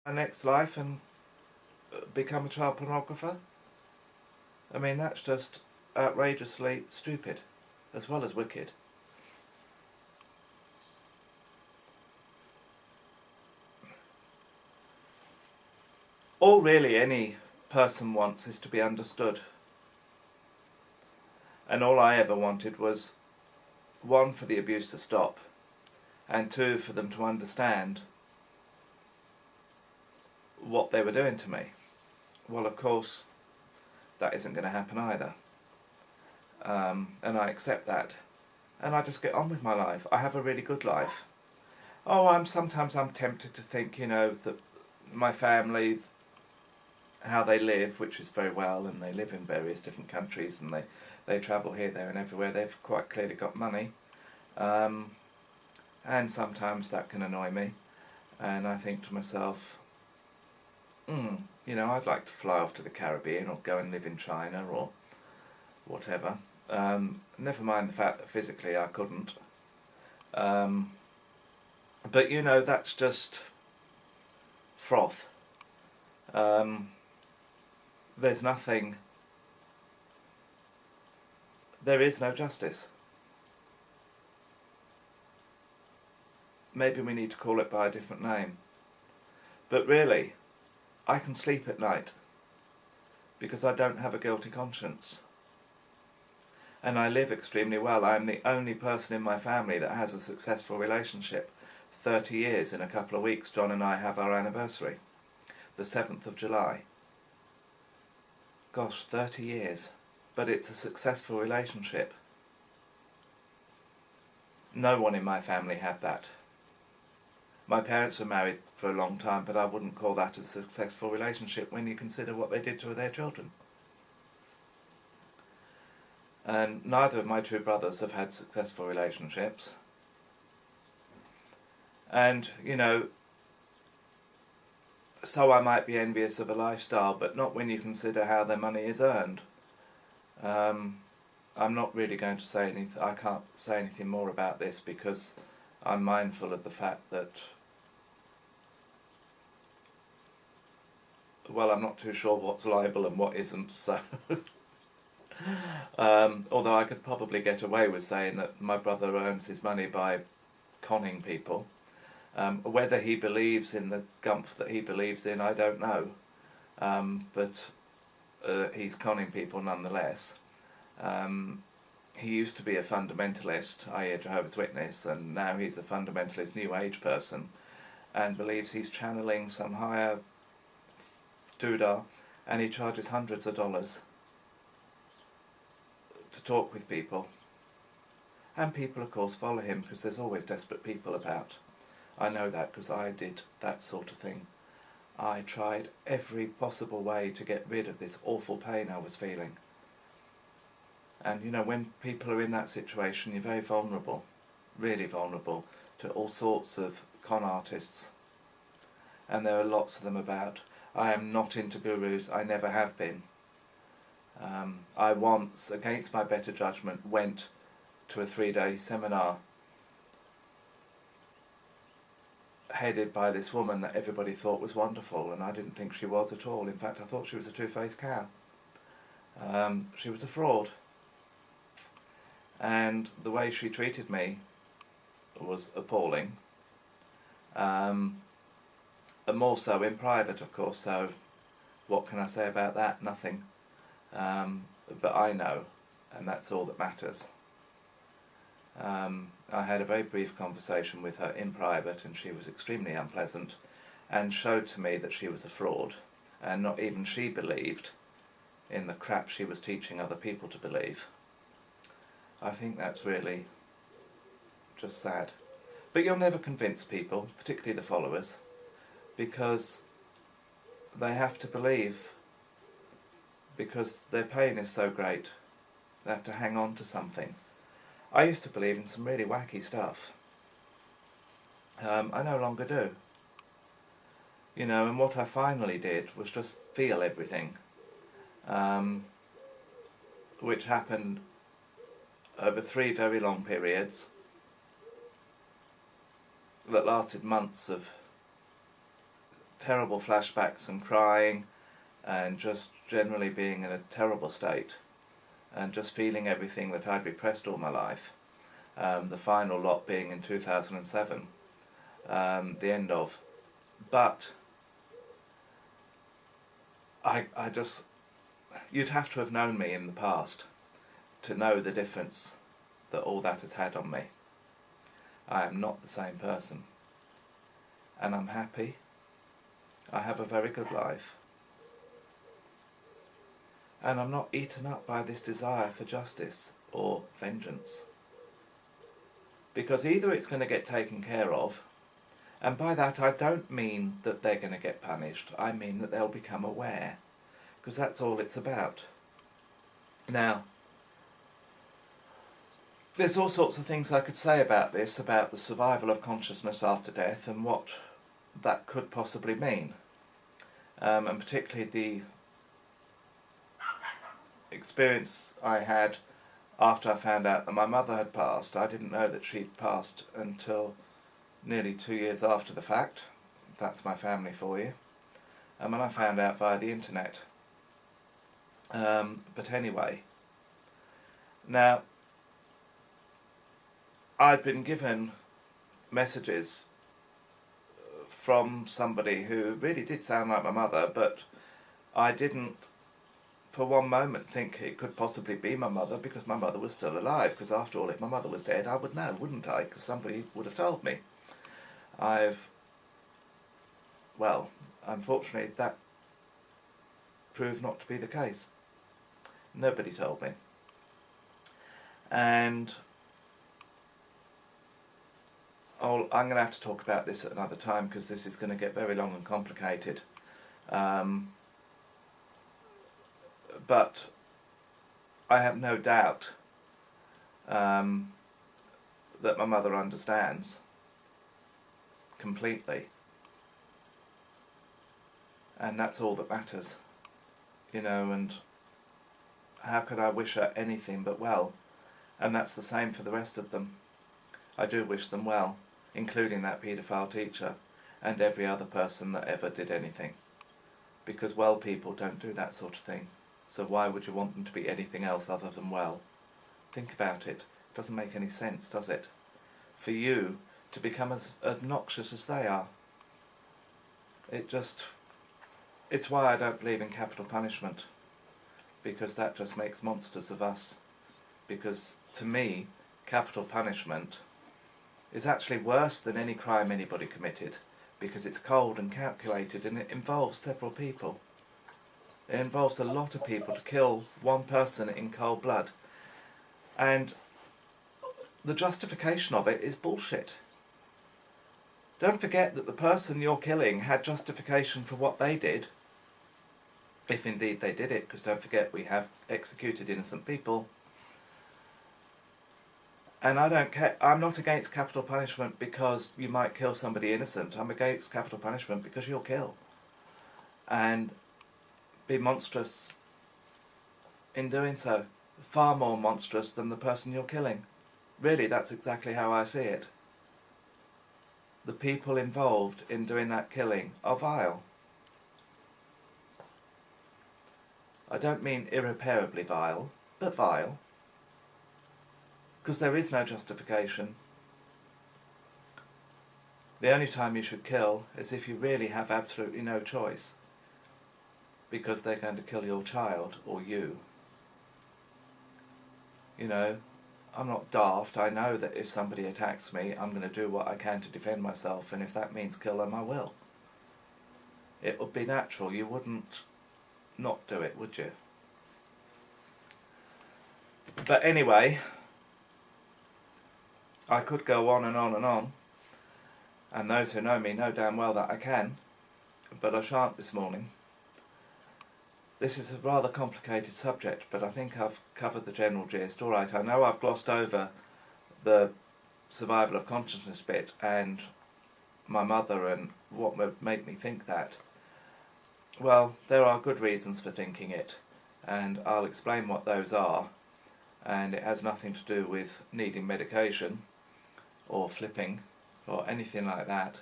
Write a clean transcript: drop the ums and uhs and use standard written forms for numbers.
my next life and become a child pornographer? I mean, that's just outrageously stupid, as well as wicked. All really any person wants is to be understood. And all I ever wanted was, one, for the abuse to stop, and two, for them to understand what they were doing to me. Well, of course, that isn't going to happen either. And I accept that. And I just get on with my life. I have a really good life. Oh, sometimes I'm tempted to think, that my family, how they live, which is very well, and they live in various different countries, and they travel here, there and everywhere. They've quite clearly got money. And sometimes that can annoy me. And I think to myself, I'd like to fly off to the Caribbean or go and live in China or whatever. Never mind the fact that physically I couldn't. But that's just froth. There's nothing. There is no justice. Maybe we need to call it by a different name. But really, I can sleep at night because I don't have a guilty conscience. And I live extremely well. I'm the only person in my family that has a successful relationship. 30 years in a couple of weeks. John and I have our anniversary, the 7th of July. Gosh, 30 years. But it's a successful relationship. No one in my family had that. My parents were married for a long time, but I wouldn't call that a successful relationship when you consider what they did to their children. And neither of my two brothers have had successful relationships. And, so I might be envious of a lifestyle, but not when you consider how their money is earned. I'm not really going to say anything. I can't say anything more about this because I'm mindful of the fact that, well, I'm not too sure what's libel and what isn't, so although I could probably get away with saying that my brother earns his money by conning people. Whether he believes in the gumph that he believes in, I don't know, but he's conning people nonetheless. He used to be a fundamentalist, i.e. a Jehovah's Witness, and now he's a fundamentalist New Age person and believes he's channeling some higher doodah, and he charges hundreds of dollars to talk with people. And people, of course, follow him because there's always desperate people about. I know that because I did that sort of thing. I tried every possible way to get rid of this awful pain I was feeling. And when people are in that situation, you're very vulnerable, really vulnerable, to all sorts of con artists. And there are lots of them about. I am not into gurus, I never have been. I once, against my better judgment, went to a 3-day seminar headed by this woman that everybody thought was wonderful, and I didn't think she was at all. In fact, I thought she was a two-faced cow. She was a fraud. And the way she treated me was appalling. And more so in private, of course, so what can I say about that? Nothing. But I know, and that's all that matters. I had a very brief conversation with her in private, and she was extremely unpleasant and showed to me that she was a fraud, and not even she believed in the crap she was teaching other people to believe. I think that's really just sad. But you'll never convince people, particularly the followers, because they have to believe, because their pain is so great. They have to hang on to something. I used to believe in some really wacky stuff. I no longer do. And what I finally did was just feel everything, which happened over 3 very long periods that lasted months of terrible flashbacks and crying and just generally being in a terrible state and just feeling everything that I'd repressed all my life. The final lot being in 2007, the end of. But I just, you'd have to have known me in the past to know the difference that all that has had on me. I am not the same person. And I'm happy. I have a very good life. And I'm not eaten up by this desire for justice or vengeance. Because either it's going to get taken care of, and by that I don't mean that they're going to get punished, I mean that they'll become aware, because that's all it's about. Now, there's all sorts of things I could say about this, about the survival of consciousness after death and what that could possibly mean, and particularly the experience I had after I found out that my mother had passed. I didn't know that she'd passed until nearly 2 years after the fact. That's my family for you. And when I found out via the internet. But anyway, now I'd been given messages from somebody who really did sound like my mother, but I didn't for one moment think it could possibly be my mother, because my mother was still alive, because after all, if my mother was dead I would know, wouldn't I? Because somebody would have told me. Well, unfortunately that proved not to be the case. Nobody told me. And I'm going to have to talk about this at another time, because this is going to get very long and complicated. But I have no doubt that my mother understands completely, and that's all that matters, you know. And how could I wish her anything but well? And that's the same for the rest of them. I do wish them well, including that paedophile teacher and every other person that ever did anything, because well people don't do that sort of thing. So why would you want them to be anything else other than well? Think about it. It doesn't make any sense, does it? For you to become as obnoxious as they are. It's why I don't believe in capital punishment, because that just makes monsters of us. Because to me, capital punishment is actually worse than any crime anybody committed, because it's cold and calculated, and it involves several people. It involves a lot of people to kill one person in cold blood. And the justification of it is bullshit. Don't forget that the person you're killing had justification for what they did, if indeed they did it, because don't forget we have executed innocent people. And I don't care. I'm not against capital punishment because you might kill somebody innocent. I'm against capital punishment because you'll kill. And be monstrous in doing so. Far more monstrous than the person you're killing. Really, that's exactly how I see it. The people involved in doing that killing are vile. I don't mean irreparably vile, but vile. Because there is no justification. The only time you should kill is if you really have absolutely no choice, because they're going to kill your child or you. You know, I'm not daft. I know that if somebody attacks me, I'm going to do what I can to defend myself, and if that means kill them, I will. It would be natural. You wouldn't not do it, would you? But anyway, I could go on and on and on, and those who know me know damn well that I can, but I shan't this morning. This is a rather complicated subject, but I think I've covered the general gist. All right, I know I've glossed over the survival of consciousness bit and my mother and what would make me think that. Well, there are good reasons for thinking it, and I'll explain what those are, and it has nothing to do with needing medication or flipping or anything like that.